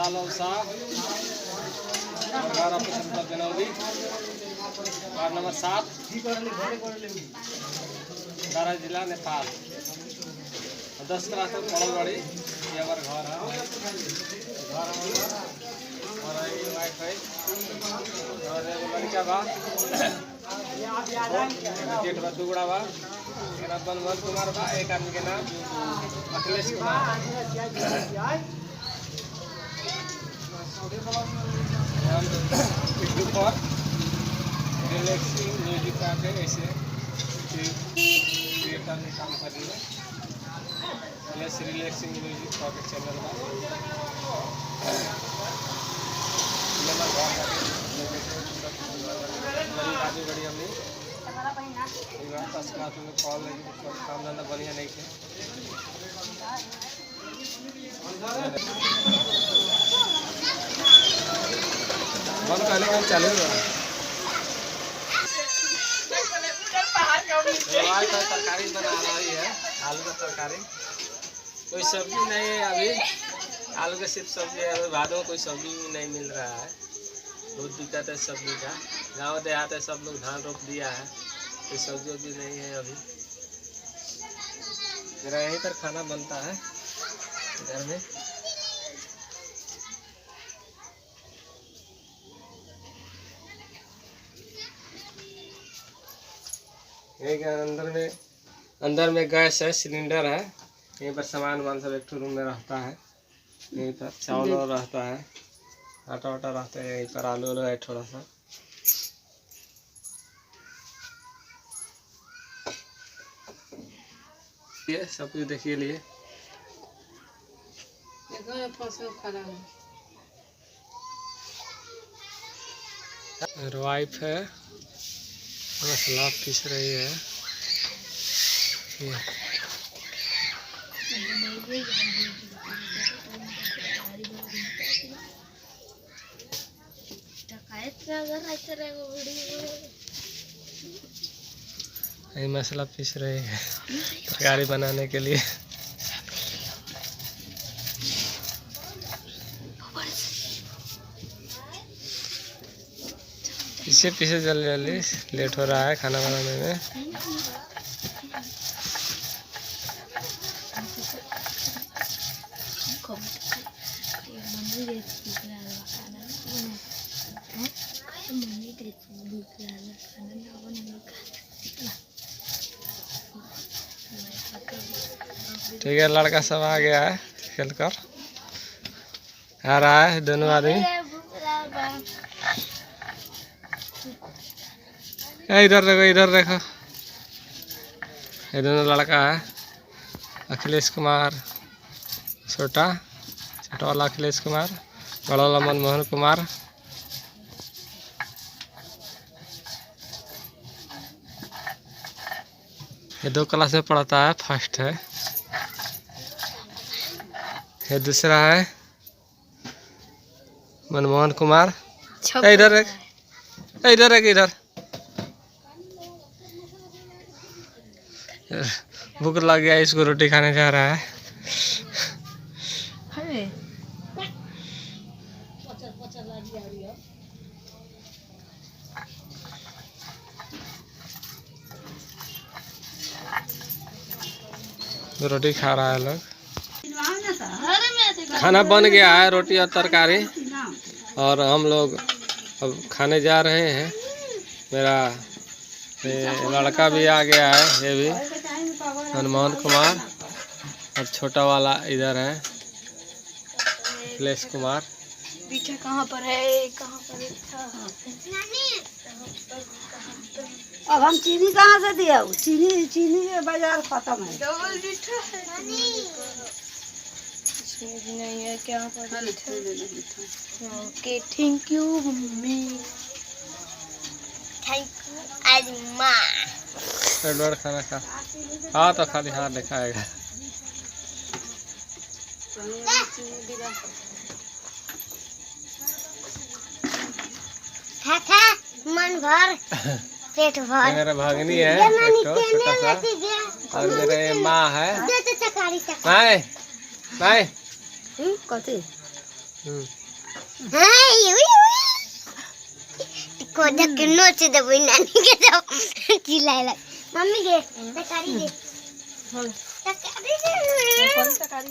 नेपाल औसा ग्यारह पचहत्तर जनवरी ward number 7 Dara जिला नेपाल 10 क्लास तक पढ़ल बड़ी ये हमारे घर है और ये वाइफ है और एगो लड़का बा जेठ बा दुगड़ा बा मेरा बनमोहन कुमार बा एक आदमी के नाम अखिलेश कुमार यूट्यूब पर रिलैक्सिंग म्यूजिक का के ऐसे क्रिएटर में काम कर रही है रिलैक्सिंग म्यूजिक का के चैनल बा आगे बढ़ी हमने 10 क्लास में कॉल काम धंधा बढ़िया नहीं थे बंद करने का चालू हुआ तरकारी बना रही है आलू का तरकारी कोई सब्जी नहीं है अभी आलू का सिर्फ सब्जी है अभी बाद में कोई सब्जी नहीं मिल रहा है बहुत दिक्कत है सब्जी का गाँव देहात है सब लोग धान रोप दिया है कोई सब्जी भी नहीं है अभी मेरा यहीं पर खाना बनता है घर में एक अंदर में गैस है सिलेंडर है यहीं पर सामान वामान सब एक रूम में रहता है यहीं पर चावल रहता है आटा वाटा रहता है यहीं पर आलू है थोड़ा सा ये सब कुछ देखिए लिए वाइफ है मसाला पीस रही है ये मसाला पीस रही है तरकारी बनाने के लिए इसे पीछे जल्दी जल्दी लेट हो रहा है खाना बनाने में ठीक है लड़का सब आ गया है खेल कर आ रहा है दोनों आदमी इधर देखो ये दोनों लड़का है अखिलेश कुमार छोटा वाला अखिलेश कुमार बड़ा वाला मनमोहन कुमार ये 2 क्लास में पढ़ता है फर्स्ट है ये दूसरा है मनमोहन कुमार इधर भूख लग गया इसको रोटी खाने जा रहा है रोटी खा रहा है लोग खाना बन गया है रोटी और तरकारी और हम लोग अब खाने जा रहे हैं मेरा लड़का भी आ गया है ये भी मनमोहन कुमार और छोटा वाला इधर है अखिलेश कुमार पीछे कहाँ पर है अब हम चीनी कहाँ से दिया चीनी के बाजार खत्म है नहीं है क्या okay thank you mummy thank you अम्मा खाना खा हाँ तो खाली हाथ दिखाएगा मन भर पेट भर मेरा भागनी है छोटा सा और मेरे माँ है माँ को जब नोच दे वो नानी के तो चिल्लाए लग मम्मी के तरकारी दे तरकारी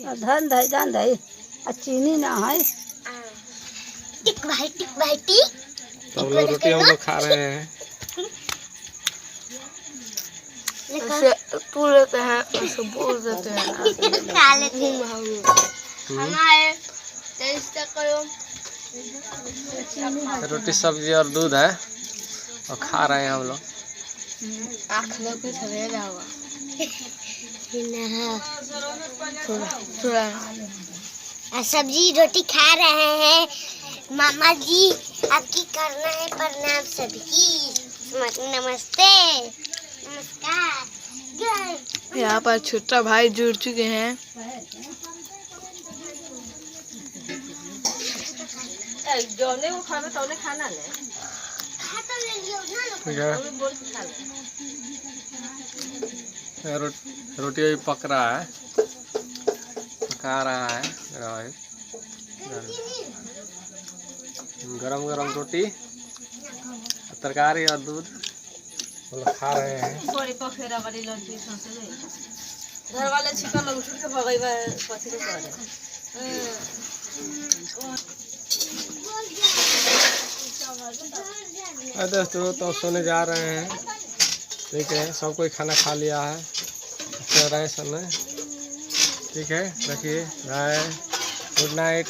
दे धन धई जान धई आ चीनी ना है टिक भाई टिक सब लोग रोटी हम लोग खा रहे हैं। ऐसे तू लेते हैं ऐसे बोल देते हैं खा लेते हैं हमारे टेस्ट करो रोटी सब्जी और दूध है और खा रहे हैं हम लोग। आँख में कुछ रहेगा हुआ सब्जी रोटी खा रहे हैं। मामा जी आपकी करना है प्रणाम सबकी। नमस्ते नमस्कार। यहाँ पर छोटा भाई जुड़ चुके हैं। जोने को खाना तो उन्हें खाना ले ठीक है रोटी अभी पक रहा है, पका रहा है गरम गरम रोटी तरकारी और दूध हम लोग खा रहे हैं। बड़ी पखेरा बड़ी लड़की सोचे घर वाले चिकन लोग उठ के भगैबा कथी के करे दोस्तों तो सोने जा रहे हैं। ठीक है सब कोई खाना खा लिया है, सो रहे हैं सोने। ठीक है रखिए बाय गुड नाइट।